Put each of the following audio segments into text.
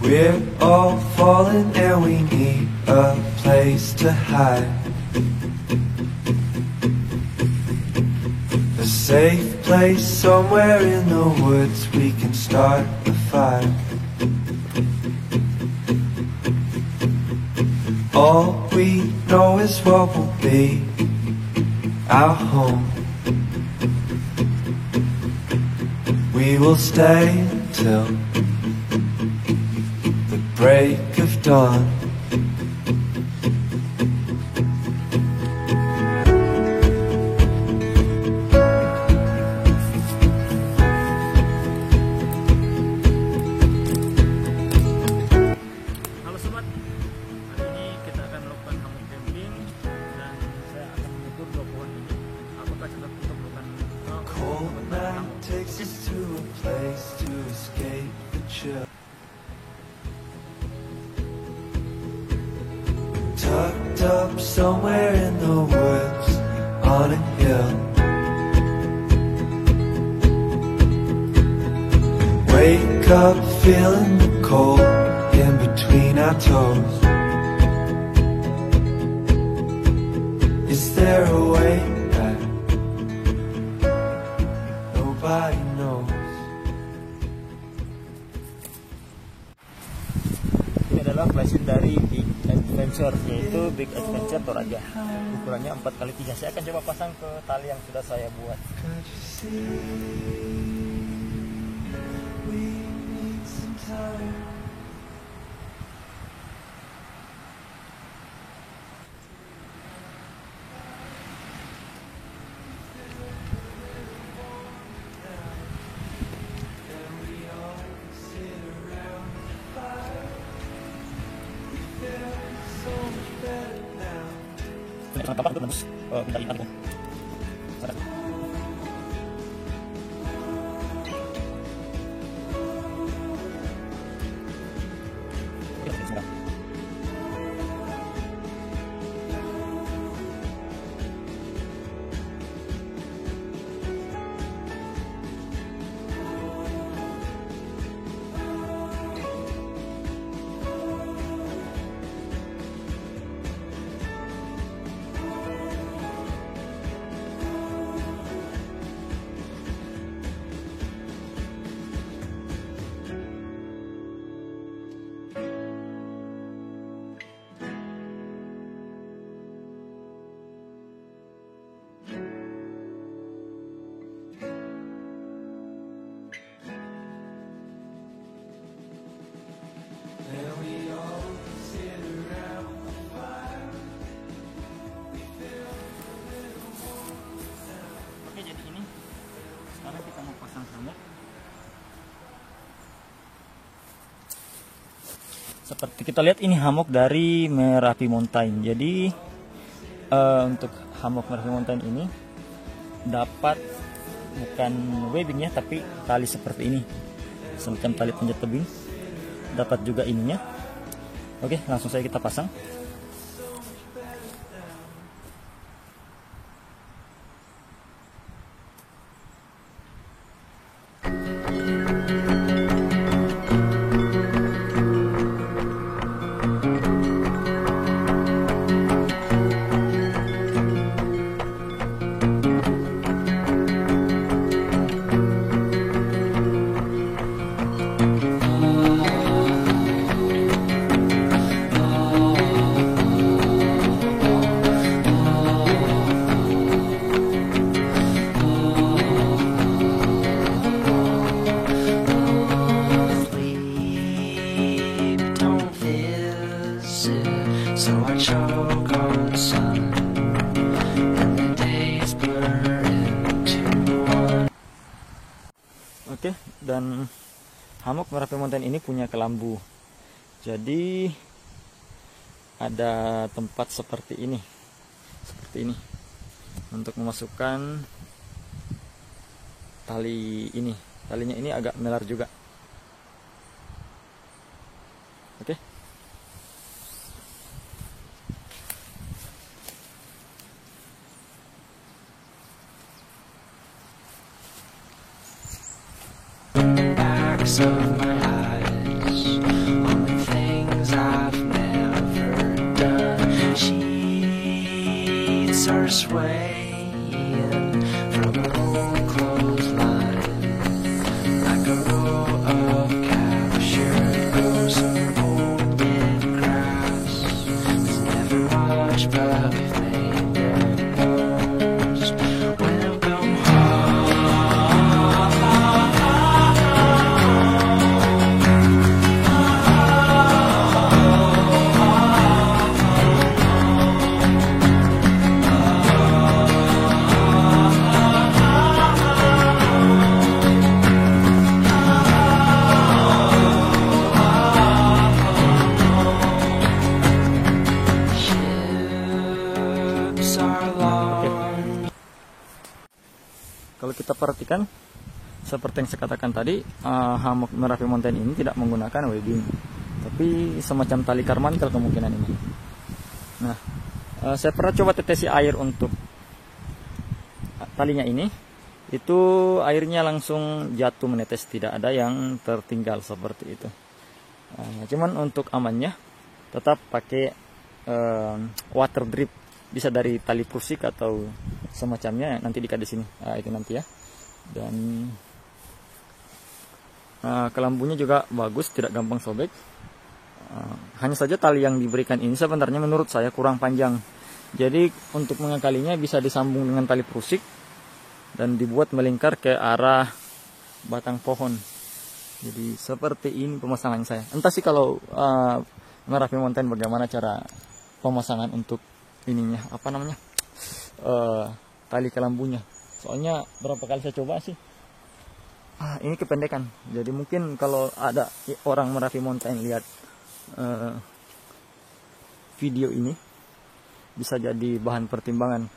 We're all falling and we need a place to hide. A safe place somewhere in the woods we can start a fire. All we know is what will be our home. We will stay till the break of dawn. Halo sobat, hari ini kita akan melakukan hammock camping dan saya akan mengukur dua pohon ini. Apakah cocok untuk melakukan Cold night takes us to a place to escape the chill. Tucked up somewhere in the woods on a hill. Wake up feeling the cold in between our toes. Is there a way back? Nobody knows. Ini adalah flashlight dari Big Adventure, yaitu Big Adventure Toraja. Ukurannya 4x3. Saya akan coba pasang ke tali yang sudah saya buat. Can't you see? We need some time. And we all sit around the fire. We feel so much better now. Apa itu tembus pintar ikan tuh. And we all sit around the fire. We feel a little warm now. Oke, jadi ini sekarang kita mau pasang hammock. Seperti kita lihat, ini hammock dari Merapi Mountain. Jadi untuk hammock Merapi Mountain ini dapat bukan webbingnya, tapi tali seperti ini, semacam tali panjat tebing. Dapat juga ininya. Oke, langsung saja kita pasang. So I choke on the sun, and the days blur into one. Oke, dan hammock Merapi Mountain ini punya kelambu. Jadi ada tempat seperti ini untuk memasukkan tali ini. Talinya ini agak melar juga. Oke. Backs of my eyes on swaying from an old clothesline, like a row of captured ghosts of old dead grass. There's never much, but we've made the most when I've come ships are long. Kalau kita perhatikan, seperti yang saya katakan tadi, hammock Merapi Mountain ini tidak menggunakan webbing, tapi semacam tali carmantel kemungkinan ini. Nah, saya pernah coba tetesi air untuk talinya ini, itu airnya langsung jatuh menetes, tidak ada yang tertinggal seperti itu. Cuman untuk amannya, tetap pakai water drip, bisa dari tali prusik atau semacamnya, nanti diikat di sini. Itu nanti ya. Dan kelambunya juga bagus, tidak gampang sobek. Hanya saja tali yang diberikan ini sebenarnya menurut saya kurang panjang. Jadi untuk mengakalinya bisa disambung dengan tali prusik dan dibuat melingkar ke arah batang pohon. Jadi seperti ini pemasangan saya. Entah sih kalau Merapi Mountain bagaimana cara pemasangan untuk ininya, apa namanya, tali kelambunya. Soalnya berapa kali saya coba sih, ini kependekan. Jadi mungkin kalau ada orang Merapi Mountain lihat video ini, bisa jadi bahan pertimbangan.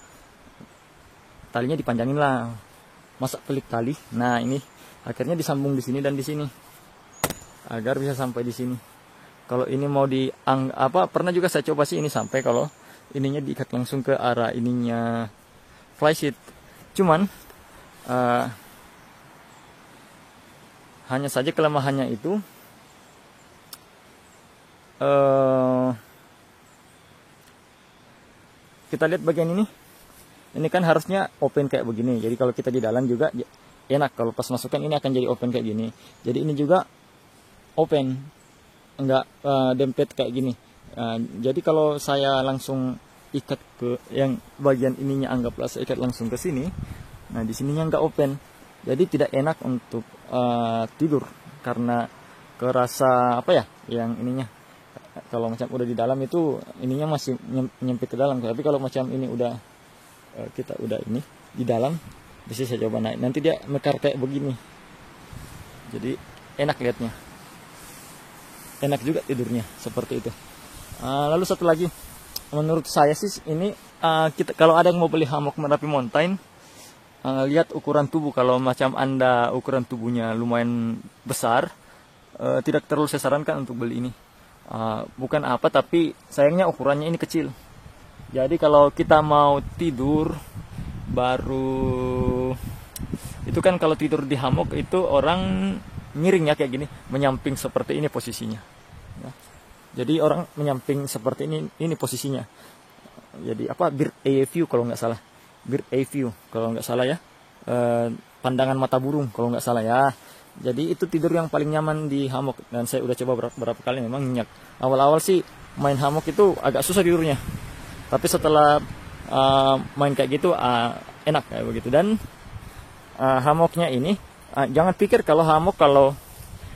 Talinya dipanjangin lah, masa pelik tali. Nah ini akhirnya disambung di sini dan di sini agar bisa sampai di sini. Kalau ini mau pernah juga saya coba sih ini sampai, kalau ininya diikat langsung ke arah ininya flysheet. Cuman hanya saja kelemahannya itu kita lihat bagian ini. Ini kan harusnya open kayak begini. Jadi kalau kita di dalam juga enak. Kalau pas masukkan ini akan jadi open kayak gini. Jadi ini juga open, enggak dempet kayak gini. Jadi kalau saya langsung ikat ke yang bagian ininya, anggaplah saya ikat langsung ke sini. Nah di sininya enggak open. Jadi tidak enak untuk tidur karena kerasa apa ya, yang ininya. Kalau macam udah di dalam itu ininya masih nyempit ke dalam. Tapi kalau macam ini udah kita udah ini di dalam, bisa saya coba naik. Nanti dia mekar kayak begini. Jadi enak lihatnya. Enak juga tidurnya seperti itu. Lalu satu lagi, menurut saya sih ini kita kalau ada yang mau beli hammock Merapi Mountain, lihat ukuran tubuh. Kalau macam Anda ukuran tubuhnya lumayan besar, tidak terlalu saya sarankan untuk beli ini. Bukan apa, tapi sayangnya ukurannya ini kecil. Jadi kalau kita mau tidur baru itu kan, kalau tidur di hammock itu orang miring ya kayak gini, menyamping seperti ini posisinya. Ya. Jadi orang menyamping seperti ini posisinya. Jadi apa, bird eye view kalau nggak salah, bird eye view kalau nggak salah ya, pandangan mata burung kalau nggak salah ya. Jadi itu tidur yang paling nyaman di hammock, dan saya udah coba berapa kali, memang nyenyak. Awal-awal sih main hammock itu agak susah tidurnya, tapi setelah main kayak gitu enak kayak begitu. Dan hammocknya ini jangan pikir kalau hammock kalau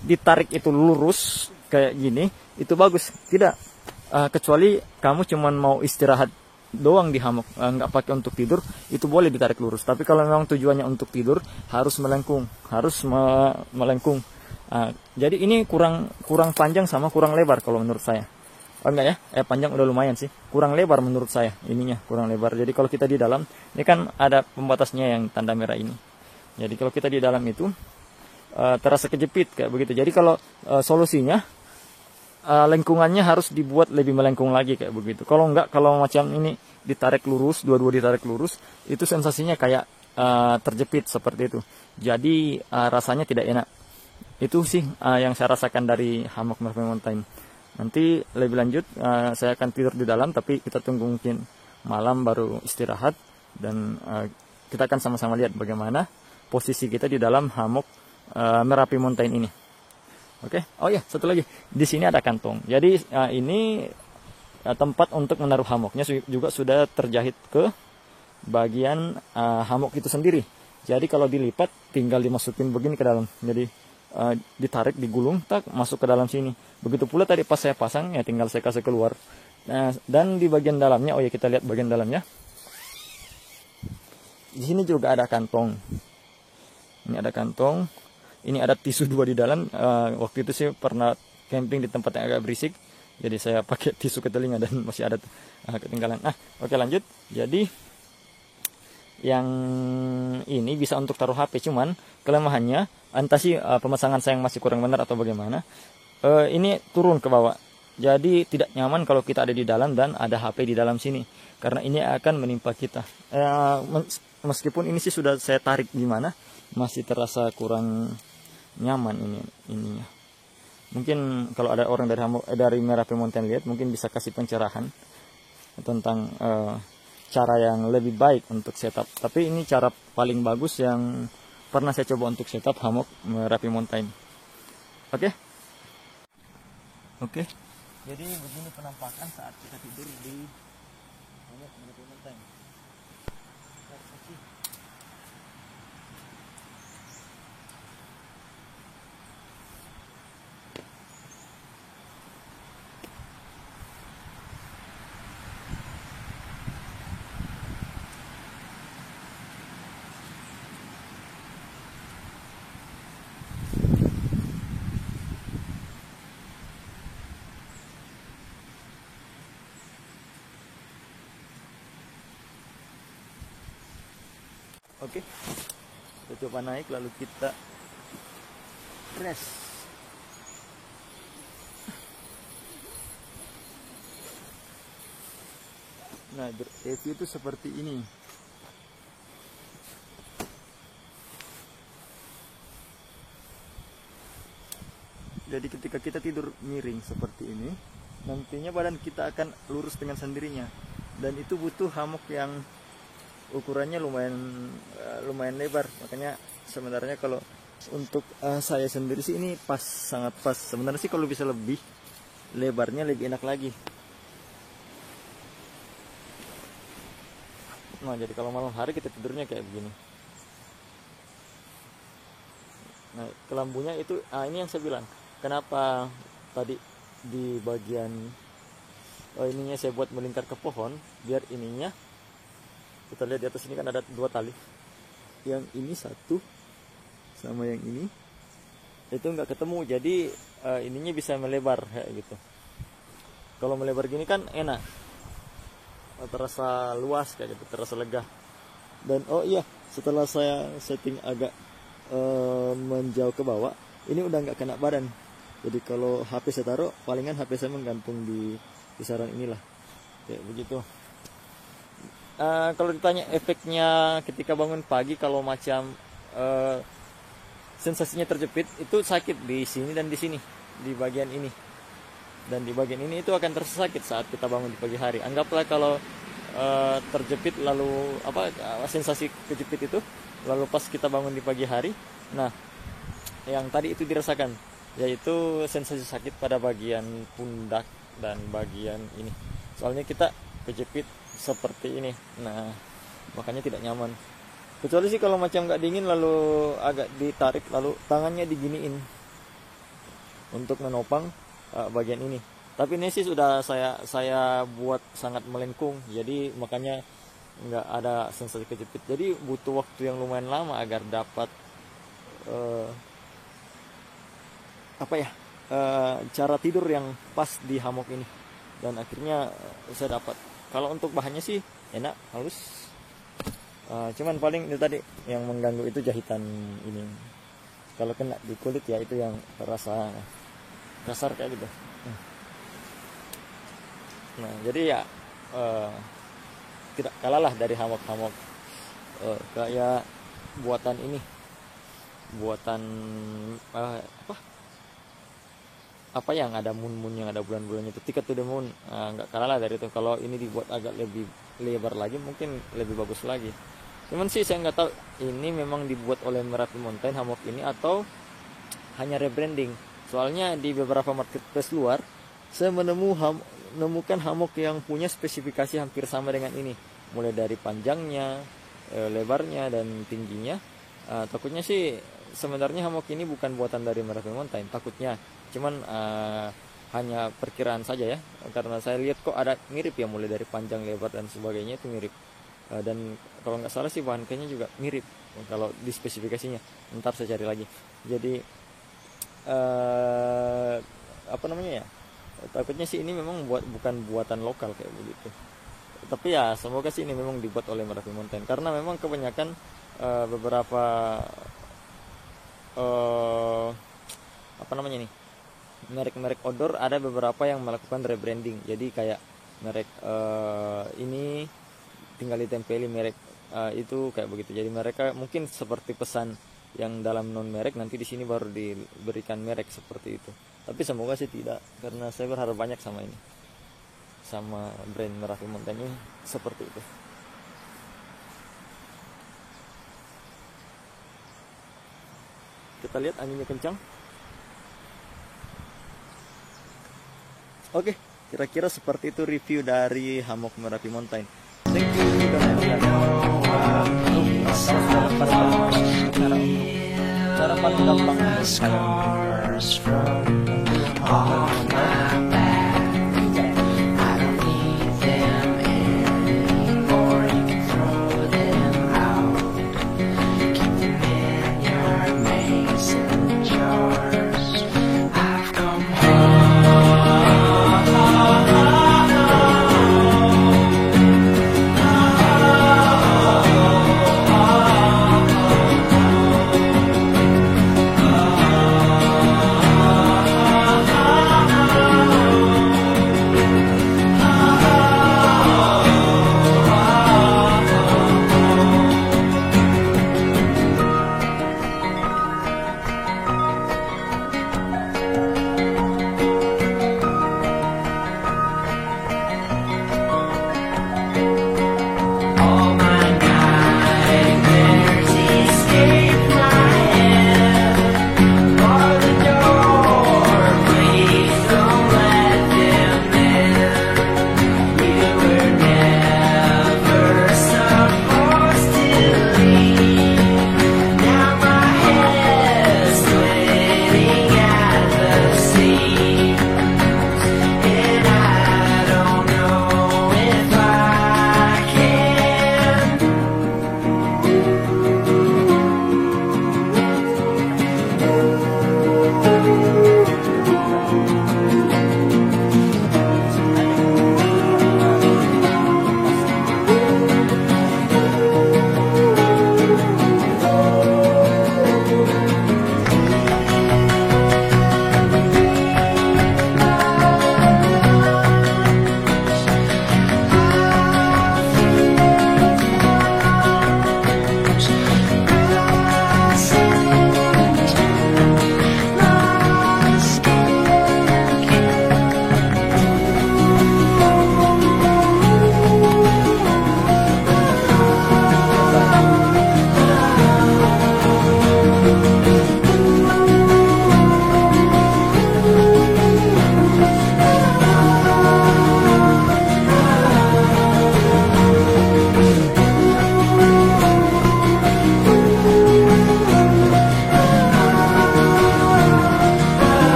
ditarik itu lurus kayak gini itu bagus, tidak. Kecuali kamu cuman mau istirahat doang di hammock, nggak pakai untuk tidur, itu boleh ditarik lurus. Tapi kalau memang tujuannya untuk tidur, harus melengkung, melengkung. Jadi ini kurang panjang sama kurang lebar kalau menurut saya. Enggak ya, panjang udah lumayan sih, kurang lebar menurut saya, ininya kurang lebar. Jadi kalau kita di dalam, ini kan ada pembatasnya yang tanda merah ini. Jadi kalau kita di dalam itu terasa kejepit kayak begitu. Jadi kalau solusinya lengkungannya harus dibuat lebih melengkung lagi kayak begitu. Kalau enggak, kalau macam ini ditarik lurus, dua-dua ditarik lurus, itu sensasinya kayak terjepit seperti itu. Jadi rasanya tidak enak. Itu sih yang saya rasakan dari hammock Merapi Mountain. Nanti lebih lanjut saya akan tidur di dalam, tapi kita tunggu mungkin malam baru istirahat. dan kita akan sama-sama lihat bagaimana posisi kita di dalam hammock Merapi Mountain ini. Oke. Oh ya, satu lagi. Di sini ada kantong. Jadi ini tempat untuk menaruh hammocknya juga sudah terjahit ke bagian hammock itu sendiri. Jadi kalau dilipat tinggal dimasukin begini ke dalam. Jadi ditarik, digulung, tak masuk ke dalam sini. Begitu pula tadi pas saya pasang ya tinggal saya kasih keluar. Nah, dan di bagian dalamnya, oh ya kita lihat bagian dalamnya. Di sini juga ada kantong. Ini ada kantong. Ini ada tisu 2 di dalam. Waktu itu sih pernah camping di tempat yang agak berisik. Jadi saya pakai tisu ke telinga dan masih ada ketinggalan. Nah, oke lanjut. Jadi yang ini bisa untuk taruh HP, cuman kelemahannya entah sih pemasangan saya yang masih kurang benar atau bagaimana. Ini turun ke bawah. Jadi tidak nyaman kalau kita ada di dalam dan ada HP di dalam sini, karena ini akan menimpa kita. Meskipun ini sih sudah saya tarik gimana, masih terasa kurang nyaman ininya. Mungkin kalau ada orang dari Merapi Mountain lihat, mungkin bisa kasih pencerahan tentang cara yang lebih baik untuk setup. Tapi ini cara paling bagus yang pernah saya coba untuk setup hammock Merapi Mountain. Oke. Jadi begini penampakan saat kita tidur di hammock Merapi Mountain. Oke, kita coba naik lalu kita press. Nah, review itu seperti ini. Jadi ketika kita tidur miring seperti ini, nantinya badan kita akan lurus dengan sendirinya. Dan itu butuh hammock yang ukurannya lumayan lebar. Makanya sebenarnya kalau untuk saya sendiri sih ini sangat pas. Sebenarnya sih kalau bisa lebih lebarnya lebih enak lagi. Nah, jadi kalau malam hari kita tidurnya kayak begini. Nah, kelambunya itu ini yang saya bilang. Kenapa tadi di bagian ininya saya buat melingkar ke pohon, biar ininya kita lihat di atas ini kan ada 2 tali. Yang ini satu sama yang ini itu nggak ketemu, jadi ininya bisa melebar kayak gitu. Kalau melebar gini kan enak, terasa luas kayak gitu, terasa lega. Dan oh iya, setelah saya setting agak menjauh ke bawah, ini udah nggak kena badan. Jadi kalau HP saya taruh, palingan HP saya menggantung di kisaran inilah kayak begitu. Kalau ditanya efeknya ketika bangun pagi, kalau macam sensasinya terjepit, itu sakit di sini dan di sini, di bagian ini dan di bagian ini, itu akan terasa sakit saat kita bangun di pagi hari. Anggaplah kalau terjepit lalu sensasi kejepit itu, lalu pas kita bangun di pagi hari, nah yang tadi itu dirasakan, yaitu sensasi sakit pada bagian pundak dan bagian ini. Soalnya kita kejepit seperti ini, nah makanya tidak nyaman. Kecuali sih kalau macam nggak dingin lalu agak ditarik lalu tangannya diginiin untuk menopang bagian ini. Tapi ini sih sudah saya buat sangat melengkung, jadi makanya nggak ada sensasi kejepit. Jadi butuh waktu yang lumayan lama agar dapat cara tidur yang pas di hammock ini. Dan akhirnya saya dapat. Kalau untuk bahannya sih enak, halus. Cuman paling itu tadi yang mengganggu itu jahitan ini. Kalau kena di kulit ya itu yang terasa kasar kayak gitu. Nah, jadi ya tidak kalah lah dari hammock-hammock kayak buatan ini. Buatan apa yang ada moon yang ada bulan-bulannya itu, Ticket to the Moon, nggak kalah lah dari itu. Kalau ini dibuat agak lebih lebar lagi mungkin lebih bagus lagi. Cuman sih saya nggak tahu ini memang dibuat oleh Merapi Mountain hammock ini atau hanya rebranding. Soalnya di beberapa marketplace luar saya menemukan hammock yang punya spesifikasi hampir sama dengan ini, mulai dari panjangnya, lebarnya, dan tingginya. Takutnya sih sebenarnya hammock ini bukan buatan dari Merapi Mountain, takutnya. Cuman hanya perkiraan saja ya, karena saya lihat kok ada mirip ya, mulai dari panjang, lebar, dan sebagainya itu mirip. Dan kalau nggak salah sih bahan kainnya juga mirip kalau di spesifikasinya. Ntar saya cari lagi. Jadi apa namanya ya, takutnya sih ini memang bukan buatan lokal kayak begitu. Tapi ya semoga sih ini memang dibuat oleh Merapi Mountain, karena memang kebanyakan beberapa apa namanya nih, merek-merek outdoor ada beberapa yang melakukan rebranding. Jadi kayak merek ini tinggal ditempeli merek itu kayak begitu. Jadi mereka mungkin seperti pesan yang dalam non merek, nanti di sini baru diberikan merek seperti itu. Tapi semoga sih tidak, karena saya berharap banyak sama ini, sama brand Merapi Mountain ini seperti itu. Kita lihat anginnya kencang. Oke, kira-kira seperti itu review dari hammock Merapi Mountain. Thank you cara paling gampang